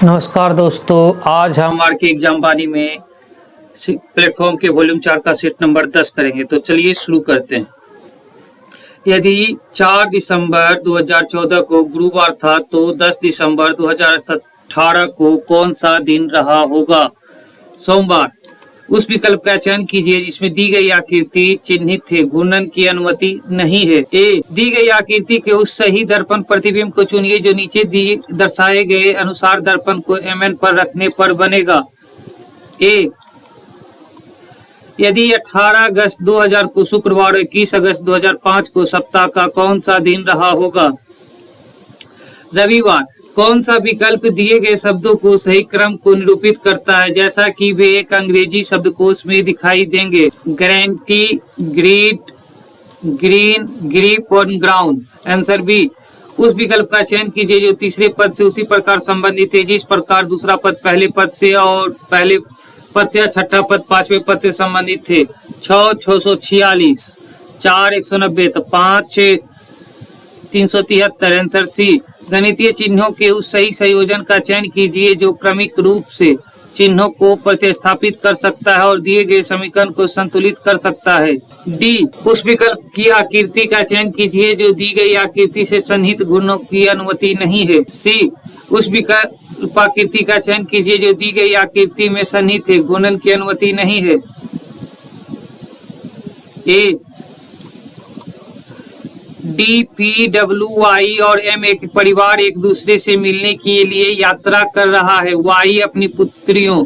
नमस्कार दोस्तों, आज हम आर के एग्जाम बानी में प्लेटफॉर्म के वॉल्यूम 4 का सेट नंबर 10 करेंगे। तो चलिए शुरू करते हैं। यदि 4 दिसंबर 2014 को गुरुवार था तो 10 दिसंबर 2018 को कौन सा दिन रहा होगा? सोमवार। उस विकल्प का चयन कीजिए जिसमें दी गई आकृति चिन्हित है, घूर्णन की अनुमति नहीं है। ए, दी गई आकृति के उस सही दर्पण प्रतिबिंब को चुनिए जो नीचे दर्शाए गए अनुसार दर्पण को MN पर रखने पर बनेगा। ए, यदि 18 अगस्त 2000 को शुक्रवार और 21 अगस्त 2005 को सप्ताह का कौन सा दिन रहा होगा? रविवार। कौन सा विकल्प दिए गए शब्दों को सही क्रम को निरूपित करता है जैसा कि वे एक अंग्रेजी शब्दकोश में दिखाई देंगे? गारंटी, ग्रीड, ग्रीन, ग्रिप और ग्राउंड। Answer B. उस विकल्प का चयन कीजिए जो तीसरे पद से उसी प्रकार संबंधित है जिस प्रकार दूसरा पद पहले पद से और पहले पद से या छठा पद पांचवें पद से संबंधित थे। 6 646, 4 190, तो 5 373। Answer C. गणितीय चिन्हों के उस सही संयोजन का चयन कीजिए जो क्रमिक रूप से चिन्हों को प्रतिस्थापित कर सकता है और दिए गए समीकरण को संतुलित कर सकता है। डी, उस विकल्प की आकृति का चयन कीजिए जो दी गई आकृति से सन्निहित घूर्णन की अनुमति नहीं है। सी, उस विकल्प आकृति का चयन कीजिए जो दी गई आकृति में सन्निहित है, घूर्णन की अनुमति नहीं है। ए, DPWY और M एक परिवार एक दूसरे से मिलने के लिए यात्रा कर रहा है। Y अपनी पुत्रियों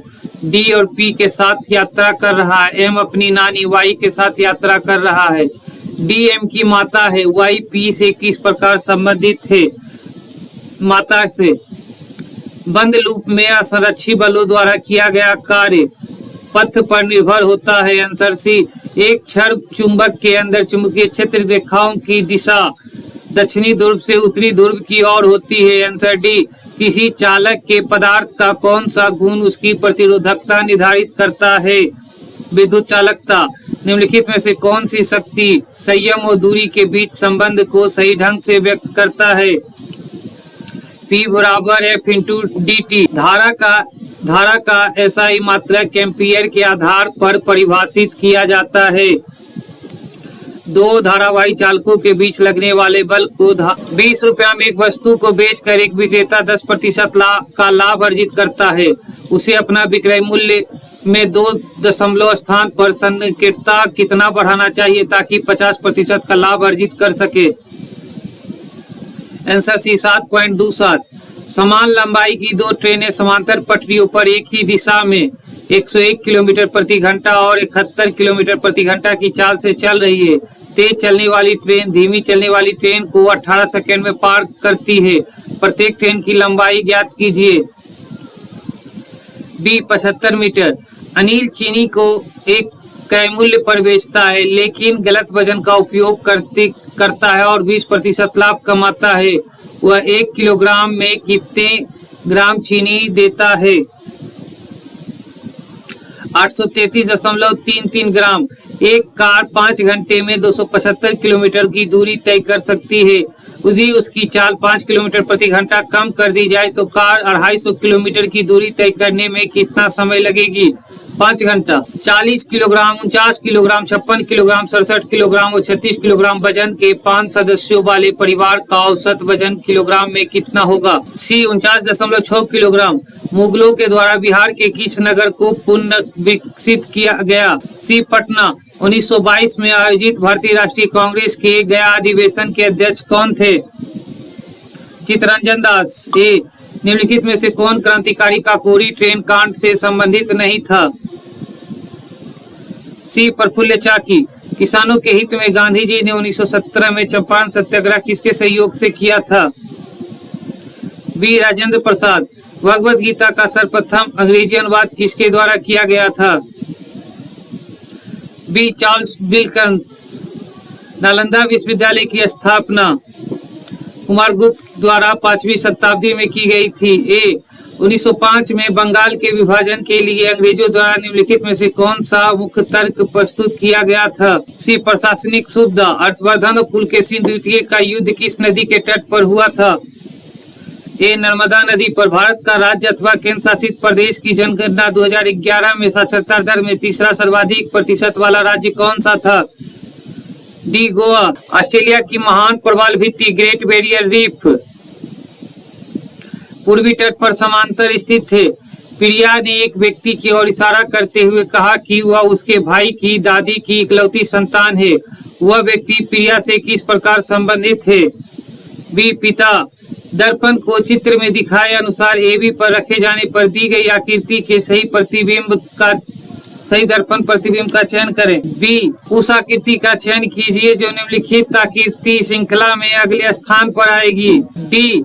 D और P के साथ यात्रा कर रहा है। M अपनी नानी Y के साथ यात्रा कर रहा है। D M की माता है। Y P से किस प्रकार संबंधित है? माता से। बंद लूप में असंरक्षित बलों द्वारा किया गया कार्य पथ पर निर्भर होता है। Answer C. एक क्षण चुंबक के अंदर चुंबकीय क्षेत्र रेखाओं की दिशा दक्षिणी ध्रुव से उत्तरी ध्रुव की ओर होती है। Answer D. किसी चालक के पदार्थ का कौन सा गुण उसकी प्रतिरोधकता निर्धारित करता है? विद्युत चालकता। निम्नलिखित में से कौन सी शक्ति संयम और दूरी के बीच संबंध को सही ढंग से व्यक्त करता है? P बराबर F इंटू dt। धारा का SI मात्रक एम्पियर के आधार पर परिभाषित किया जाता है। दो धारावाही चालकों के बीच लगने वाले बल को 20 रुपया में एक वस्तु को बेचकर एक विक्रेता 10% का लाभ अर्जित करता है। उसे अपना विक्रय मूल्य में 2 दशमलव स्थान पर संकीर्णता कितना बढ़ाना चाहिए ताकि 50% का लाभ अर्जित कर सके? Answer C 7.27। समान लंबाई की 2 ट्रेनें समांतर पटरियों पर एक ही दिशा में 101 किलोमीटर प्रति घंटा और 71 किलोमीटर प्रति घंटा की चाल से चल रही है। तेज चलने वाली ट्रेन धीमी चलने वाली ट्रेन को 18 सेकंड में पार करती है। प्रत्येक ट्रेन की लंबाई ज्ञात कीजिए। B 75 metre. अनिल चीनी को एक कैमूल्य पर बेचता है लेकिन गलत वजन का उपयोग करता है और 20% लाभ कमाता है। वह 1 किलोग्राम में कितने ग्राम चीनी देता है? 833.33 ग्राम। एक कार 5 घंटे में 275 किलोमीटर की दूरी तय कर सकती है। यदि उसकी चाल 5 किलोमीटर प्रति घंटा कम कर दी जाए तो कार 250 किलोमीटर की दूरी तय करने में कितना समय लगेगी? 5 घंटा। 40 किलोग्राम, 49 किलोग्राम, 56 किलोग्राम, 67 किलोग्राम और 36 किलोग्राम वजन के 5 सदस्यों वाले परिवार का औसत वजन किलोग्राम में कितना होगा? सी 49.6 किलोग्राम। मुगलों के द्वारा बिहार के किस नगर को पुनर्विकसित किया गया? सी पटना। 1922 में आयोजित भारतीय राष्ट्रीय कांग्रेस के गया अधिवेशन के अध्यक्ष कौन थे? चित्तरंजन दास। ए, निम्नलिखित में से कौन क्रांतिकारी काकोरी ट्रेन कांड से संबंधित नहीं था? सी प्रफुल्ल चाकी। किसानों के हित में गांधी जी ने 1917 में चंपारण सत्याग्रह किसके सहयोग से किया था? बी राजेंद्र प्रसाद। भगवत गीता का सर्वप्रथम अंग्रेजी अनुवाद किसके द्वारा किया गया था? B Charles Wilkins. नालंदा विश्वविद्यालय की स्थापना कुमारगुप्त द्वारा 5वीं शताब्दी में की गई थी। ए, 1905 में बंगाल के विभाजन के लिए अंग्रेजों द्वारा निम्नलिखित में से कौन सा मुख्य तर्क प्रस्तुत किया गया था? सी प्रशासनिक सुविधा। हर्षवर्धन और पुलकेशिन द्वितीय का युद्ध किस नदी के तट पर हुआ था? ए नर्मदा नदी पर। भारत का राज्य अथवा केंद्र शासित प्रदेश की जनगणना 2011 में साक्षरता दर में तीसरा सर्वाधिक प्रतिशत वाला राज्य कौन सा था? डी गोवा। ऑस्ट्रेलिया की महान प्रवाल भित्ति ग्रेट बैरियर रीफ पूर्वी तट पर समांतर स्थित थे। प्रिया ने एक व्यक्ति की ओर इशारा करते हुए कहा कि वह उसके भाई की दादी की इकलौती संतान है। वह व्यक्ति प्रिया से किस प्रकार संबंधित है? बी पिता। दर्पण को चित्र में दिखाए अनुसार AB पर रखे जाने पर दी गई आकृति के सही दर्पण प्रतिबिंब का चयन करें। बी उस आकृति का चयन कीजिए जो निम्नलिखित आकृति श्रृंखला में अगले स्थान पर आएगी। डी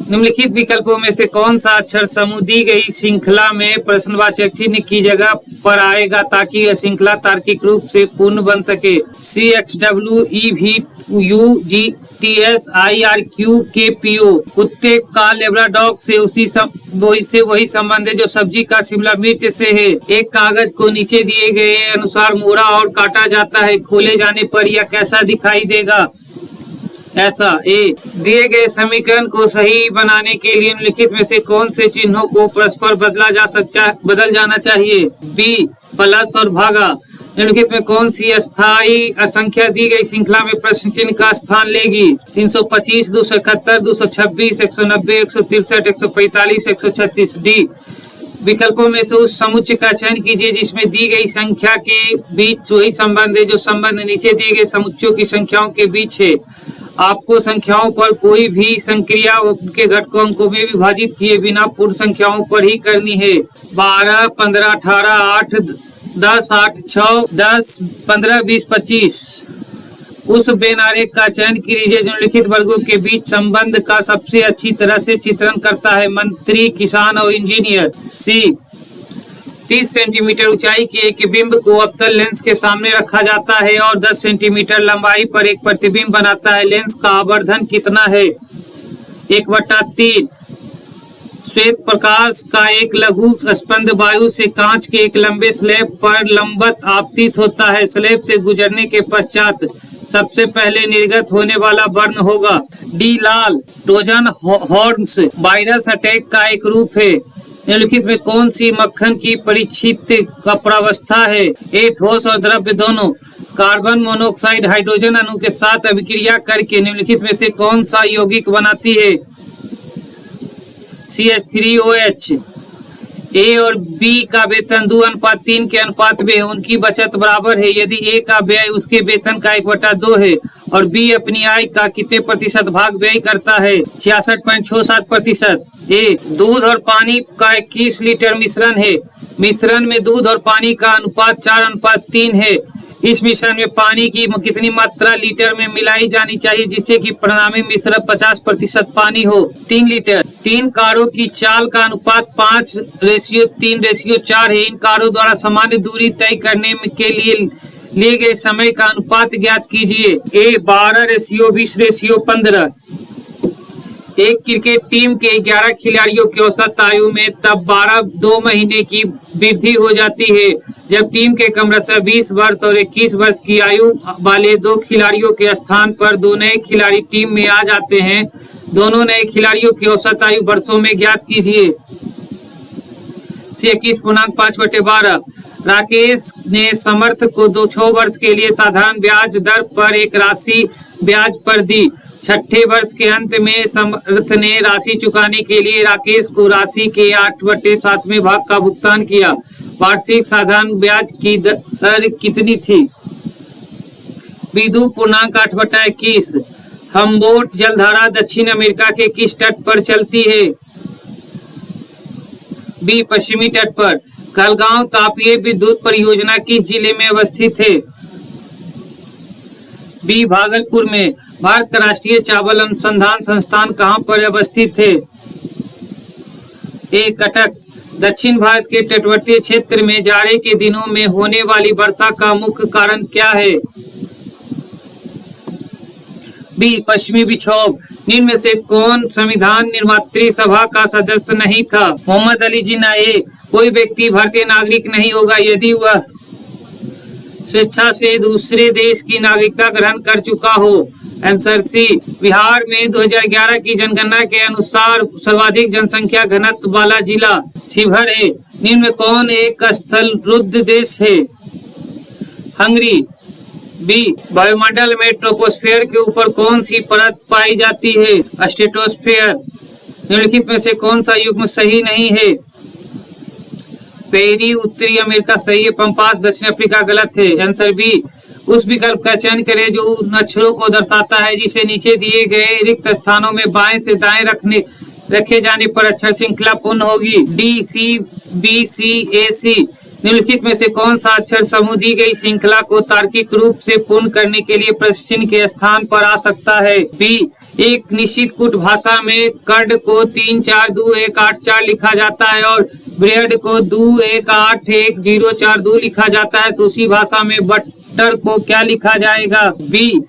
निम्नलिखित विकल्पों में से कौन सा अक्षर समूह दी गई श्रृंखला में प्रश्नवाचक चिन्ह की जगह पर आएगा ताकि यह श्रृंखला तार्किक रूप से पूर्ण बन सके? CXWEVUGTSIRQKPO। कुत्ते का लेब्राडॉग से वही संबंध है जो सब्जी का शिमला मिर्च से है। एक कागज को नीचे दिए गए अनुसार मोड़ा और काटा जाता है। खोले जाने पर यह कैसा दिखाई देगा? ऐसा। ए दिए गए समीकरण को सही बनाने के लिए निम्नलिखित में से कौन से चिन्हों को परस्पर बदल जाना चाहिए? बी प्लस और भागा। निम्नलिखित में कौन सी अस्थायी असंख्या दी गई श्रृंखला में प्रश्न चिन्ह का स्थान लेगी? 325, 271, 226, 190, 163, 145, 136। डी विकल्पों में से उस समुच्चय का चयन कीजिए जिसमें दी गई संख्या के बीच वही संबंध है जो संबंध नीचे दिए गए समुच्चयों की संख्याओं के बीच है। आपको संख्याओं पर कोई भी संक्रिया उनके घटकों अंकों में विभाजित किए बिना पूर्ण संख्याओं पर ही करनी है। 12, 15, 18, 8, 10, 8, 6, 10, 15, 20, 25। उस बेनारेख का चयन कीजिए जो निम्नलिखित वर्गों के बीच संबंध का सबसे अच्छी तरह से चित्रण करता है। मंत्री, किसान और इंजीनियर। सी 30 सेंटीमीटर ऊंचाई के एक बिंब को अवतल लेंस के सामने रखा जाता है और 10 सेंटीमीटर लंबाई पर एक प्रतिबिंब बनाता है। लेंस का आवर्धन कितना है? 1/3। श्वेत प्रकाश का एक लघु स्पंद वायु से कांच के एक लंबे स्लैब पर लंबवत आपतित होता है। स्लैब से गुजरने के पश्चात सबसे पहले निर्गत होने वाला वर्ण होगा। डी लाल। ट्रोजन हॉर्न्स वायरस अटैक का एक रूप है। निम्नलिखित में कौन सी मक्खन की परीक्षित अप्रावस्था है? ए ठोस और द्रव्य दोनों। कार्बन मोनोऑक्साइड हाइड्रोजन अणु के साथ अभिक्रिया करके निम्नलिखित में से कौन सा यौगिक बनाती है? CH3OH। ए और बी का वेतन 2:3 के अनुपात में है। उनकी बचत बराबर है यदि ए का व्यय उसके वेतन का 1/2 है और बी अपनी आय का कितने प्रतिशत भाग व्यय करता है? 66.67%। ए दूध और पानी का 21 लीटर मिश्रण है। मिश्रण में दूध और पानी का अनुपात 4:3 है। इस मिश्रण में पानी की कितनी मात्रा लीटर में मिलाई जानी चाहिए जिससे कि परिणामी मिश्रण 50% पानी हो? 3 लीटर। 3 कारों की चाल का अनुपात 5:3:4 है। इन कारों द्वारा सामान्य दूरी तय करने के लिए गए समय का अनुपात ज्ञात कीजिए। ए 12:20:15। एक क्रिकेट टीम के 11 खिलाड़ियों की औसत आयु में तब 2 महीने की वृद्धि हो जाती है जब टीम के क्रमशः 20 वर्ष और 21 वर्ष की आयु वाले 2 खिलाड़ियों के स्थान पर 2 नए खिलाड़ी टीम में आ जाते हैं। दोनों नए खिलाड़ियों की औसत आयु वर्षों में ज्ञात कीजिए। 21.5/12। राकेश ने समर्थ को 6 वर्ष के लिए साधारण ब्याज दर पर एक राशि ब्याज पर दी। 6ठे वर्ष के अंत में समर्थ ने राशि चुकाने के लिए राकेश को राशि के 8/7वें भाग का भुगतान किया। वार्षिक साधारण ब्याज की दर कितनी थी? बी 2.8/21। हम्बोल्ट जलधारा दक्षिण अमेरिका के किस तट पर चलती है? बी पश्चिमी तट पर। कहलगांव तापीय विद्युत परियोजना किस जिले में अवस्थित है? बी भागलपुर में। भारत का राष्ट्रीय चावल अनुसंधान संस्थान कहाँ पर अवस्थित है? ए कटक। दक्षिण भारत के तटवर्ती क्षेत्र में जाड़े के दिनों में होने वाली वर्षा का मुख्य कारण क्या है? बी पश्चिमी विक्षोभ। निम्न में से कौन संविधान निर्मात्री सभा का सदस्य नहीं था? मोहम्मद अली जिन्ना। ए कोई व्यक्ति भारतीय नागरिक नहीं होगा यदि वह स्वेच्छा से दूसरे देश की नागरिकता ग्रहण कर चुका हो। Answer C. बिहार में 2011 की जनगणना के अनुसार सर्वाधिक जनसंख्या घनत्व वाला जिला शिवहर है। निम्न में कौन एक स्थल रुद्ध देश है? हंगरी। बी, वायुमंडल में ट्रोपोस्फेयर के ऊपर कौन सी परत पाई जाती है? स्ट्रेटोस्फेयर। निम्नलिखित में से कौन सा युग्म सही नहीं है? पेरी उत्तरी अमेरिका सही है, पंपास दक्षिण अफ्रीका गलत है। Answer B. उस विकल्प का चयन करें जो उन अक्षरों को दर्शाता है जिसे नीचे दिए गए रिक्त स्थानों में बाएं से दाएं रखे जाने पर अक्षर श्रृंखला पूर्ण होगी। डी, सी, बी, सी, ए, सी। निम्नलिखित में से कौन सा अक्षर समूह दी गई श्रृंखला को तार्किक रूप से पूर्ण करने के लिए प्रश्न के स्थान पर आ सकता है? बी, एक निश्चित कूट भाषा में कर्ण को 3 4 2 1 8 4 लिखा जाता है और बृहद को 2 1 8 1 0 4 2 लिखा जाता है, तो उसी भाषा में बट्टर को क्या लिखा जाएगा? बी,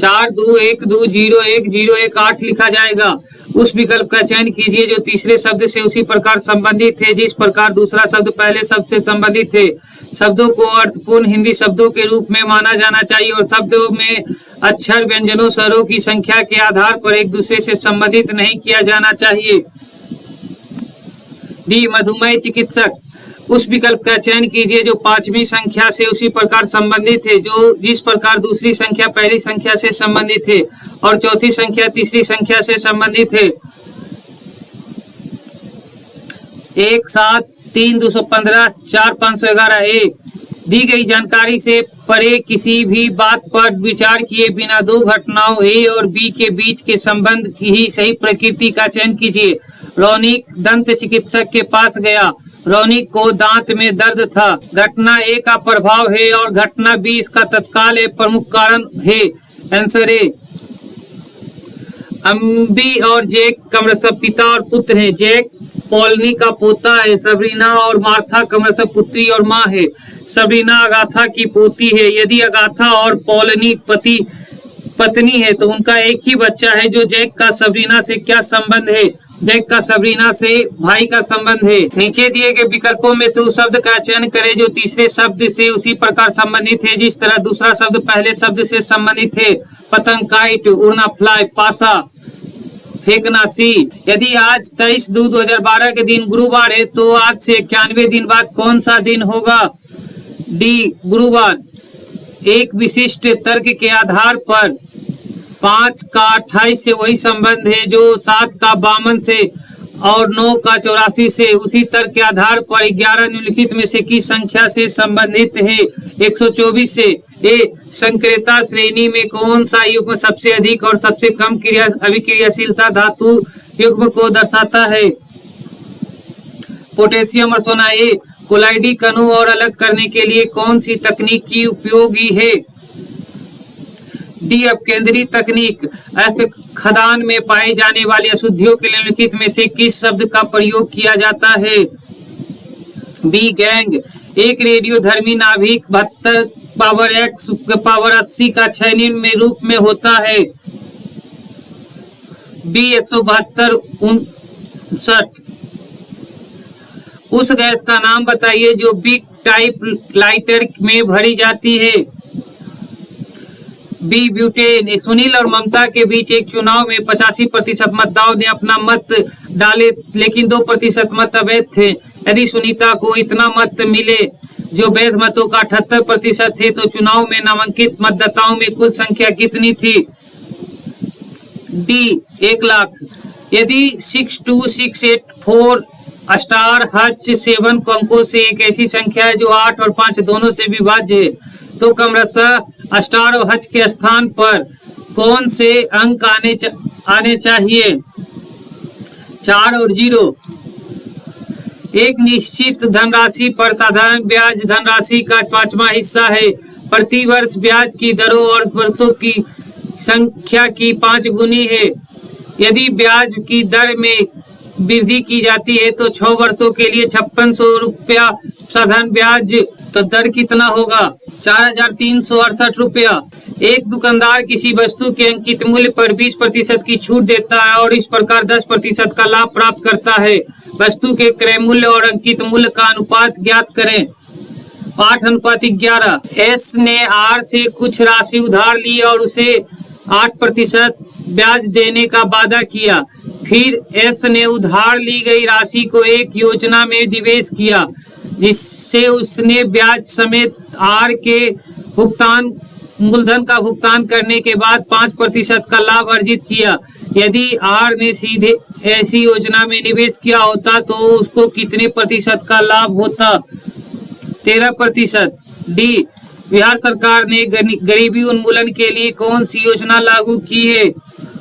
4 2 1 2 0 1 0 1 8 लिखा जाएगा। उस विकल्प का चयन कीजिए जो तीसरे शब्द से उसी प्रकार संबंधित है जिस प्रकार दूसरा शब्द पहले शब्द से संबंधित है। शब्दों को अर्थपूर्ण हिंदी शब्दों के रूप में माना जाना चाहिए और शब्दों में अक्षर व्यंजनों स्वरों की संख्या के आधार पर एक दूसरे से संबंधित नहीं किया जाना चाहिए। डी, मधुमेह चिकित्सक। उस विकल्प का चयन कीजिए जो पांचवी संख्या से उसी प्रकार संबंधित है जो जिस प्रकार दूसरी संख्या पहली संख्या से संबंधित है और चौथी संख्या तीसरी संख्या से संबंधित है। 1 7 3 215 4 511। ए, दी गई जानकारी से परे किसी भी बात पर विचार किए बिना दो घटनाओं ए और बी के बीच के संबंध की सही प्रकृति का चयन कीजिए। रौनिक दंत चिकित्सक के पास गया। रौनिक को दांत में दर्द था। घटना ए का प्रभाव है और घटना बी इसका तत्काल प्रमुख कारण है। Answer A. अम्बी और जैक क्रमशः पिता और पुत्र हैं। जैक पॉलनी का पोता है। सबरीना और मार्था क्रमशः पुत्री और माँ है। सबरीना अगाथा की पोती है। यदि अगाथा और पॉलनी पति पत्नी है तो उनका एक ही बच्चा है। जो जैक का सबरीना से क्या संबंध है? जैक का सबरीना से भाई का संबंध है। नीचे दिए गए विकल्पों में से उस शब्द का चयन करें जो तीसरे शब्द से उसी प्रकार संबंधित है जिस तरह दूसरा शब्द पहले शब्द से संबंधित है। पतंग, काइट, उड़ना, फ्लाई, पासा, फेंकना। सी, यदि आज 23/2/2012 के दिन गुरुवार है तो आज से 91 दिन बाद कौन सा दिन होगा? डी, गुरुवार। एक विशिष्ट तर्क के आधार पर 5 का 28 से वही संबंध है जो 7 का 52 से और 9 का 84 से। उसी तर्क के आधार पर 11 निम्नलिखित में से किस संख्या से संबंधित है? 124 से। ए, संक्रेता श्रेणी में कौन सा युग्म सबसे अधिक और सबसे कम अभिक्रियाशीलता धातु युग्म को दर्शाता है? पोटेशियम और सोना। ए, कोलाइडी कणों और अलग करने के लिए कौन सी तकनीक की उपयोगी है? डी, अपकेंद्री तकनीक। ऐसे खदान में पाए जाने वाली अशुद्धियों के निम्नलिखित में से किस शब्द का प्रयोग किया जाता है? B, gang. एक रेडियोधर्मी नाभिक 72 पावर x पावर 80 का 6 निम्न रूप में होता है। बी, 172 59। उस गैस का नाम बताइए जो बिग टाइप लाइटर में भरी जाती है। B, butane. सुनील और ममता के बीच एक चुनाव में 85% मतदाताओं ने अपना मत डाले लेकिन 2% मत अवैध थे। यदि सुनीता को इतना मत मिले जो वैध मतों का 78% थे तो चुनाव में नामांकित मतदाताओं में कुल संख्या कितनी थी? डी, 1 लाख। यदि 62684 स्टार हच 7 अंकों से एक ऐसी संख्या है जो 8 और 5 दोनों से विभाज्य है तो क्रमशः स्टार और हच के स्थान पर कौन से अंक आने चाहिए? 4 और 0। एक निश्चित धनराशि पर साधारण ब्याज धनराशि का 5वां हिस्सा है। प्रति वर्ष ब्याज की दरों और वर्षों की संख्या की 5 गुनी है। यदि ब्याज की दर में वृद्धि की जाती है तो 6 वर्षों के लिए 5600 रुपया साधारण ब्याज, तो दर कितना होगा? 4368 रुपया। एक दुकानदार किसी वस्तु के अंकित मूल्य पर 20% की छूट देता है और इस प्रकार 10% का लाभ प्राप्त करता है। वस्तु के क्रय मूल्य और अंकित मूल्य का अनुपात ज्ञात करें। 8:11। एस ने आर से कुछ राशि उधार ली और उसे 8% ब्याज देने का वादा किया। फिर एस ने उधार ली गई राशि को एक योजना में निवेश किया, जिससे उसने ब्याज समेत आर के भुगतान मूलधन का भुगतान करने के बाद 5% का लाभ अर्जित किया। यदि आर ने सीधे ऐसी योजना में निवेश किया होता तो उसको कितने प्रतिशत का लाभ होता? 13%। डी, बिहार सरकार ने गरीबी उन्मूलन के लिए कौन सी योजना लागू की है?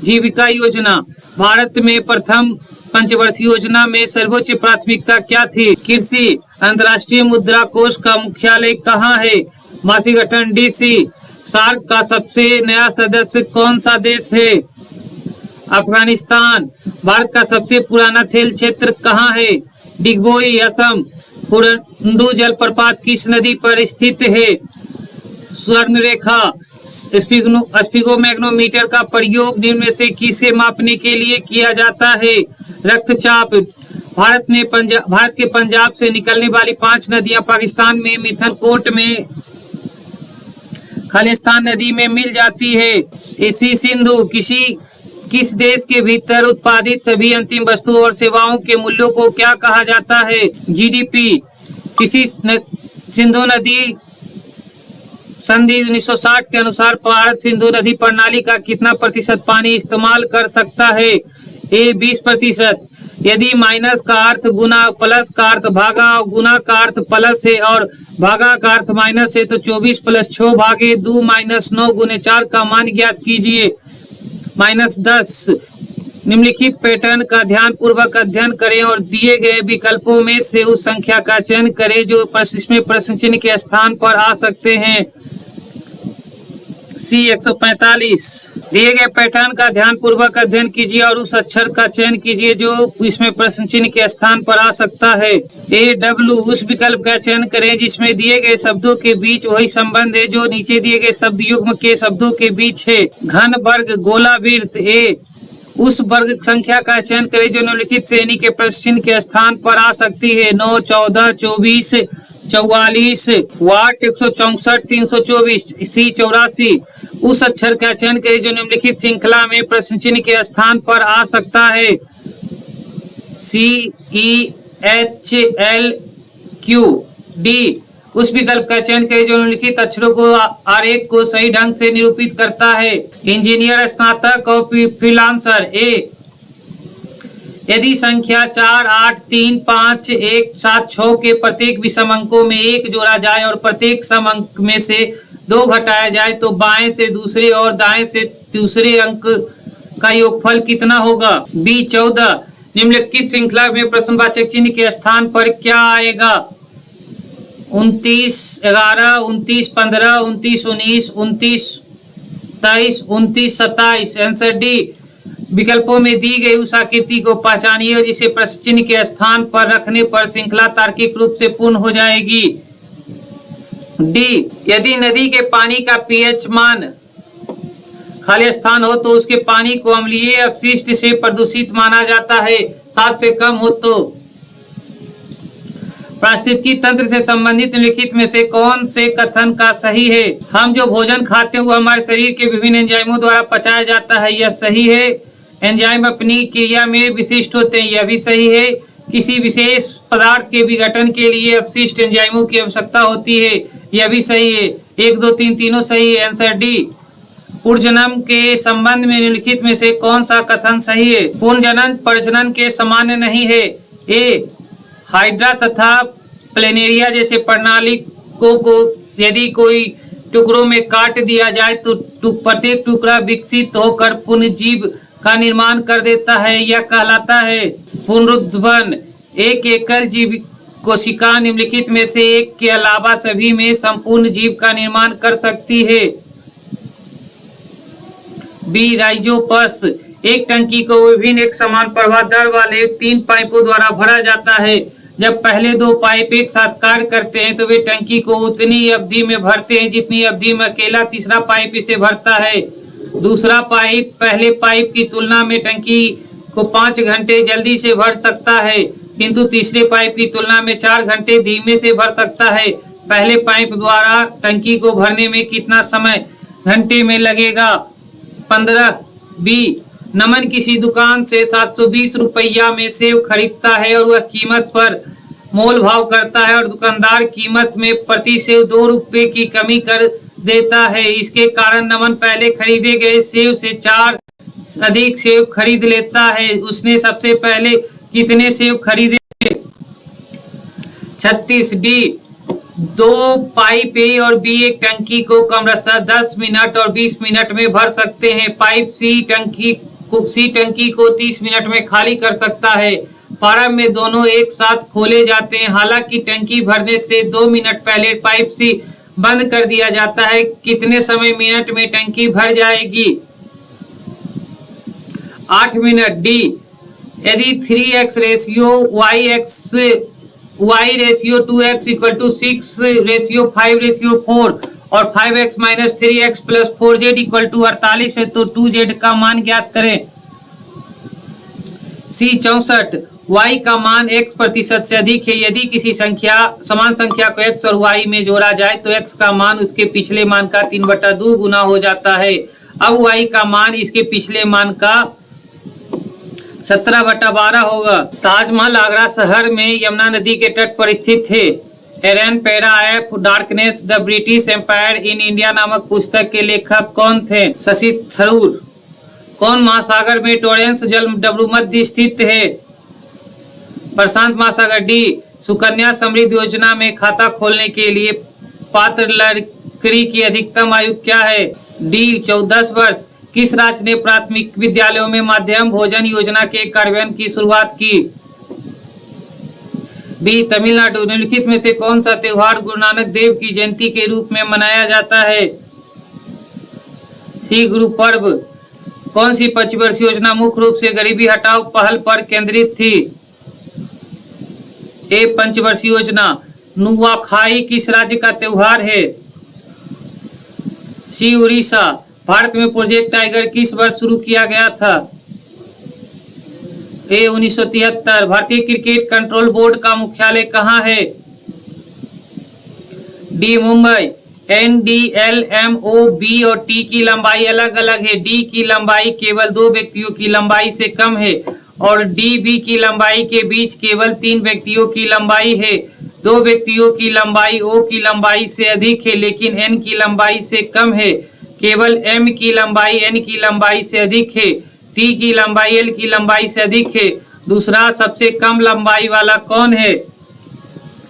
जीविका योजना। भारत में प्रथम पंचवर्षीय योजना में सर्वोच्च प्राथमिकता क्या थी? कृषि। अंतर्राष्ट्रीय मुद्रा कोष का मुख्यालय कहाँ है? Washington DC। सार्क का सबसे नया सदस्य कौन सा देश है? अफगानिस्तान। भारत का सबसे पुराना तेल क्षेत्र कहाँ है? डिगबोई, असम। फुरंडू जलप्रपात किस नदी पर स्थित है? स्वर्ण रेखा। स्फिगोमैग्नोमीटर का प्रयोग निम्न में से किसे मापने के लिए किया जाता है? रक्तचाप। भारत के पंजाब से निकलने वाली 5 नदियां पाकिस्तान में मिथनकोट में खालिस्तान नदी में मिल जाती है। इसी सिंधु। किस देश के भीतर उत्पादित सभी अंतिम वस्तुओं और सेवाओं के मूल्यों को क्या कहा जाता है? GDP। किसी सिंधु नदी संधि 1960 के अनुसार भारत सिंधु नदी प्रणाली का कितना प्रतिशत पानी इस्तेमाल कर सकता है? A, 20%। यदि माइनस का अर्थ गुना, प्लस का अर्थ भागा, गुना का अर्थ प्लस है और भागा का अर्थ माइनस है तो 24 + 6 भागे 2 - 9 × 4 का मान ज्ञात कीजिए। -10। निम्नलिखित पैटर्न का ध्यान पूर्वक अध्ययन करें और दिए गए विकल्पों में से उस संख्या का चयन करें जो इसमें प्रश्न चिन्ह के स्थान पर आ सकते हैं। C, 145। दिए गए पैटर्न का ध्यान पूर्वक अध्ययन कीजिए और उस अक्षर का चयन कीजिए जो इसमें प्रश्न चिन्ह के स्थान पर आ सकता है। A, W। उस विकल्प का चयन करें जिसमें दिए गए शब्दों के बीच वही संबंध है जो नीचे दिए गए शब्द युग्म के शब्दों के बीच है। घन वर्ग, गोला वृत्त। A, उस वर्ग संख्या का चयन करें जो निम्नलिखित श्रेणी के प्रश्न चिन्ह के स्थान पर आ सकती है। 9, 14, 24, 44। वाट 164, 324। C, 84। उस अक्षर का चयन करें जो निम्नलिखित श्रृंखला में प्रश्न चिन्ह के स्थान पर आ सकता है। C, E, H, L, Q। D, उस विकल्प का चयन करें जो निम्नलिखित अक्षरों को आरेख को सही ढंग से निरूपित करता है। इंजीनियर, स्नातक और फ्रीलांसर। A, यदि संख्या 4, 8, 3, 5, 1, 7, 6 के प्रत्येक विषम अंकों में 1 जोड़ा जाए और प्रत्येक सम अंक में से 2 घटाया जाए तो बाएं से दूसरे और दाएं से तीसरे अंक का योगफल कितना होगा? B, 14। निम्नलिखित श्रृंखला में प्रश्नवाचक चिन्ह के स्थान पर क्या आएगा? 29, 11, 29, 15, 29, 19, 29, 23, 29, 27। Answer D। विकल्पों में दी गई उस आकृति को पहचानिए और जिसे प्रश्न चिन्ह के स्थान पर रखने पर श्रृंखला तार्किक रूप से पूर्ण हो जाएगी। D, यदि नदी के पानी का pH मान खाली स्थान हो तो उसके पानी को अम्लीय अपशिष्ट से प्रदूषित माना जाता है। 7 से कम हो तो। पारिस्थितिकी तंत्र से संबंधित निम्नलिखित में से कौन से कथन का सही है? हम जो भोजन खाते हैं वो हमारे शरीर के विभिन्न एंजाइमों द्वारा पचाया जाता है, यह सही है। एंजाइम अपनी क्रिया में विशिष्ट होते हैं, यह भी सही है। किसी विशेष पदार्थ के विघटन के लिए अपशिष्ट एंजाइमों की आवश्यकता होती है, यह भी सही है। 1, 2, 3 तीनों सही है। Answer D। पुनर्जन्म के संबंध में निम्नलिखित में से कौन सा कथन सही है? पुनर्जनन प्रजनन के समान नहीं है। A, हाइड्रा तथा प्लेनेरिया जैसे प्रणाली को यदि कोई टुकड़ों में काट दिया जाए तो प्रत्येक टुकड़ा विकसित होकर पुनर्जीव का निर्माण कर देता है, यह कहलाता है पुनरुत्थान। एक एकल जीव कोशिका निम्नलिखित में से एक के अलावा सभी में संपूर्ण जीव का निर्माण कर सकती है। B, Rhizopus. एक टंकी को विभिन्न एक समान प्रवाह दर वाले 3 पाइपों द्वारा भरा जाता है। जब पहले 2 पाइप एक साथ कार्य करते हैं तो वे टंकी को उतनी अवधि में भरते हैं जितनी अवधि में अकेला तीसरा पाइप इसे भरता है। दूसरा पाइप पहले पाइप की तुलना में टंकी को 5 घंटे जल्दी से भर सकता है, किंतु तीसरे पाइप की तुलना में 4 घंटे धीमे से भर सकता है। पहले पाइप द्वारा टंकी को भरने में कितना समय घंटे में लगेगा? 15 बी नमन किसी दुकान से 720 रुपया में सेव खरीदता है और वह कीमत पर मोल भाव करता है और दुकानदार कीमत में प्रति सेव 2 रुपये की कमी कर देता है। इसके कारण नमन पहले खरीदे गए सेव से 4 अधिक सेव खरीद लेता है। उसने सबसे पहले कितने सेव खरीदे? 36 डी 2 पाइप ए और बी एक टंकी को क्रमशः 10 मिनट और 20 मिनट में भर सकते हैं। पाइप सी टंकी को 30 मिनट में खाली कर सकता है। प्रारंभ में दोनों एक साथ खोले जाते हैं। हालांकि टंकी भरने से 2 मिनट पहले पाइप सी बंद कर दिया जाता है। कितने समय मिनट में टंकी भर जाएगी? 8 मिनट। डी यदि 3x ratio y ratio 2x equal to 6 ratio 5 ratio 4 और 5x minus 3x plus 4z equal to 48 है तो 2z का मान ज्ञात करें। सी 64 y का मान x प्रतिशत से अधिक है। यदि किसी समान संख्या को x और y में जोड़ा जाए तो x का मान उसके पिछले मान का 3/2 गुना हो जाता है। अब y का मान इसके पिछले मान का 17/12 होगा। ताजमहल आगरा शहर में यमुना नदी के तट पर स्थित है। An era of darkness the British empire in India नामक पुस्तक के लेखक कौन थे? शशि थरूर। कौन महासागर में टॉरेंस जल मध्य स्थित है? प्रशांत महासागर। डी सुकन्या समृद्धि योजना में खाता खोलने के लिए पात्र लड़की की अधिकतम आयु क्या है? डी 14 वर्ष। किस राज्य ने प्राथमिक विद्यालयों में मध्याह्न भोजन योजना के कार्यान्वयन की शुरुआत की? बी तमिलनाडु। निम्नलिखित में से कौन सा त्योहार गुरु नानक देव की जयंती के रूप में मनाया जाता है? सी गुरु पर्व। कौन सी पंचवर्षीय योजना मुख्य रूप से गरीबी हटाओ पहल पर केंद्रित थी? ए पंचवर्षीय योजना। नुआखाई किस राज्य का त्योहार है? सी उड़ीसा। भारत में प्रोजेक्ट टाइगर किस वर्ष शुरू किया गया था? ए 1973। भारतीय क्रिकेट कंट्रोल बोर्ड का मुख्यालय कहाँ है? डी मुंबई। NDLMO, B और T की लंबाई अलग अलग है। D की लंबाई केवल 2 व्यक्तियों की लंबाई से कम है और DB की लंबाई के बीच केवल 3 व्यक्तियों की लंबाई है। 2 व्यक्तियों की लंबाई O की लंबाई से अधिक है लेकिन N की लंबाई से कम है। केवल M की लंबाई N की लंबाई से अधिक है। T की लंबाई L की लंबाई से अधिक है। दूसरा सबसे कम लंबाई वाला कौन है?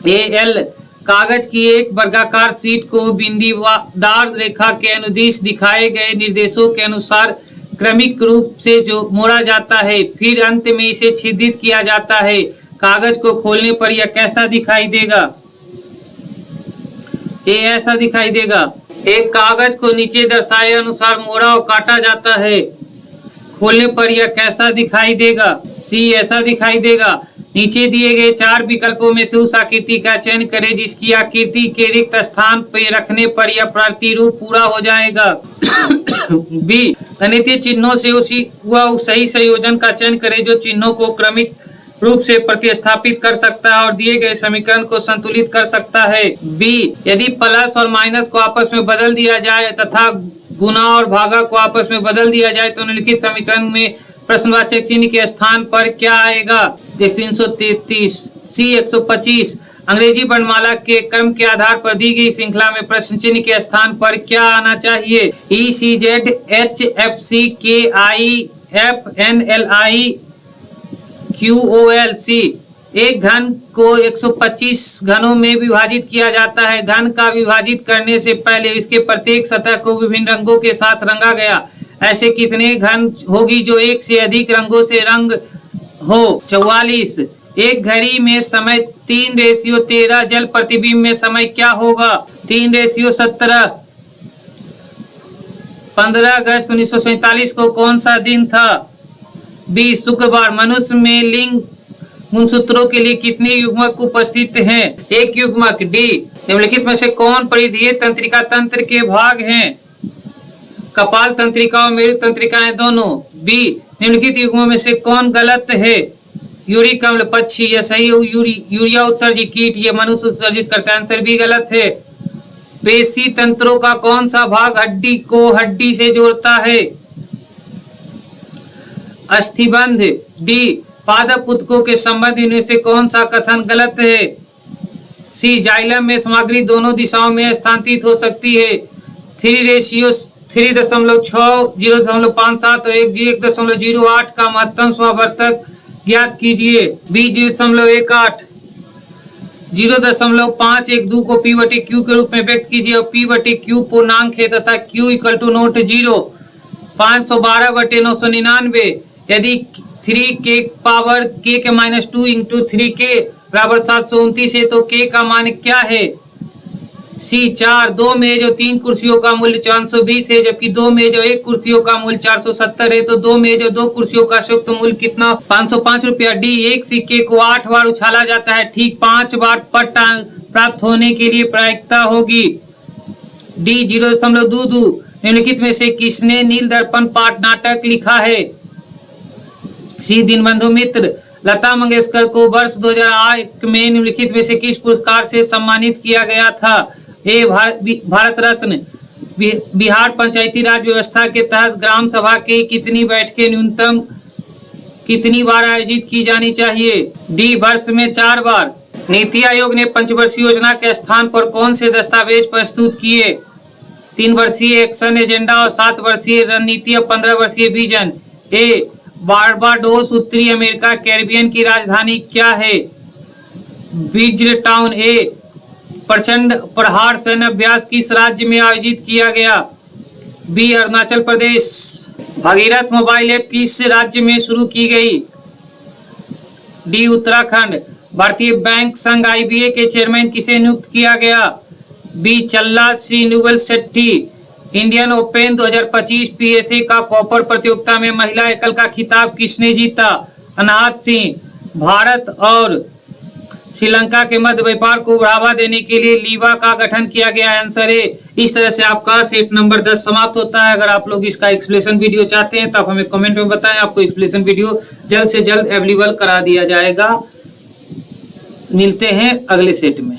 AL। कागज की एक वर्गाकार शीट को बिंदीदार रेखा के अनुदिश दिखाए गए निर्देशों के अनुसार क्रमिक रूप से जो मोड़ा जाता है, फिर अंत में इसे छिद्रित किया जाता है। कागज को खोलने पर यह कैसा दिखाई देगा? ये ऐसा दिखाई देगा। एक कागज को नीचे दर्शाए अनुसार मोड़ा और काटा जाता है। खोलने पर यह कैसा दिखाई देगा? सी ऐसा दिखाई देगा। नीचे दिए गए 4 विकल्पों में से उस आकृति का चयन करें जिसकी आकृति के रिक्त स्थान पर रखने पर यह प्रतिरूप पूरा हो जाएगा। बी गणितीय चिन्हों से सही संयोजन का चयन करें जो चिन्हों को क्रमिक रूप से प्रतिस्थापित कर सकता है और दिए गए समीकरण को संतुलित कर सकता है। बी यदि प्लस और माइनस को आपस में बदल दिया जाए तथा गुना और भागा को आपस में बदल दिया जाए तो निम्नलिखित समीकरण में प्रश्नवाचक चिन्ह के स्थान पर क्या आएगा? 333। सी 125। अंग्रेजी वर्णमाला के क्रम के आधार पर दी गई श्रृंखला में प्रश्न चिन्ह के स्थान पर क्या आना चाहिए? ECZ HFC KI FNLI QOLC। एक घन को 125 घनों में विभाजित किया जाता है। घन का विभाजित करने से पहले इसके प्रत्येक सतह को विभिन्न रंगों के साथ रंगा गया। ऐसे कितने घन होगी जो एक से अधिक रंगों से रंग हो? 44। एक घड़ी में समय 3:13। जल प्रतिबिंब में समय क्या होगा? 3:17। 15 अगस्त 1947 को कौन सा दिन था? 20 शुक्रवार। मनुष्य में लिंग गुणसूत्रों के लिए कितने युग्मक उपस्थित हैं? 1 युग्मक। डी निम्नलिखित में से कौन परिधीय तंत्रिका तंत्र के भाग हैं? कपाल तंत्रिका और मेरु तंत्रिकाएं दोनों। बी निम्नलिखित युग्मों में से कौन गलत है? यूरिक अम्ल पक्षी, यह सही है। यूरिया उत्सर्जित कीट, यह मनुष्य उत्सर्जित करता है। आंसर भी गलत है। पेशी तंत्रों का कौन सा भाग हड्डी को हड्डी से जोड़ता है? अस्थिबंध। डी पादप ऊतकों के संबंध इनमें से कौन सा कथन गलत है? सी जाइलम में सामग्री दोनों दिशाओं में स्थानांतरित हो सकती है। 3:6 0.57 और 1:08 का महत्तम समावर्तक ज्ञात कीजिए। बी 0.18 0.512 को P/Q के रूप में व्यक्त कीजिए और P/Q पूर्णांक है तथा Q = नोट 0 512/999। यदि 3k पावर k के -2 इंटू 3k बराबर 729 है तो k का मान क्या है? सी 4। 2 मेज और 3 कुर्सियों का मूल्य 420 है, जबकि 2 मेज और 1 कुर्सियों का मूल्य 470 है, तो 2 मेज और 2 कुर्सियों का संयुक्त मूल्य कितना? 505 रुपया। डी एक सिक्के को 8 बार उछाला जाता है, ठीक 5 बार पट्टा प्राप्त होने के लिए प्रायिकता होगी। डी 0.22। निम्नलिखित में से किसने नील दर्पण पाठ नाटक लिखा है? सी दीनबंधु मित्र। लता मंगेशकर को वर्ष 2008 में निम्नलिखित में से किस पुरस्कार से सम्मानित किया गया था? ए भारत रत्न। बिहार पंचायती राज व्यवस्था के तहत ग्राम सभा की कितनी बैठकें न्यूनतम कितनी बार आयोजित की जानी चाहिए? डी वर्ष में 4 बार। नीति आयोग ने पंचवर्षीय योजना के स्थान पर कौन से दस्तावेज प्रस्तुत किए? 3 वर्षीय एक्शन एजेंडा और 7 वर्षीय रणनीति और 15 वर्षीय विजन। ए बारबाडोस उत्तरी अमेरिका कैरिबियन की राजधानी क्या है? Bridge town. ए प्रचंड प्रहार सैन्य अभ्यास किस राज्य में आयोजित किया गया? B Arunachal Pradesh. Bhagirath mobile app किस राज्य में शुरू की गई? डी उत्तराखंड। भारतीय बैंक संघ IBA के चेयरमैन किसे नियुक्त किया गया? बी चल्ला श्रीनिवाल शेट्टी। इंडियन ओपन 2025 PSA का कॉपर प्रतियोगिता में महिला एकल का खिताब किसने जीता? अनाहत सिंह। भारत और श्रीलंका के मध्य व्यापार को बढ़ावा देने के लिए लीवा का गठन किया गया। आंसर है। इस तरह से आपका सेट नंबर 10 समाप्त होता है। अगर आप लोग इसका एक्सप्लेनेशन वीडियो चाहते हैं तो आप हमें कमेंट में बताएं, आपको एक्सप्लेनेशन वीडियो जल्द से जल्द अवेलेबल करा दिया जाएगा। मिलते हैं अगले सेट में।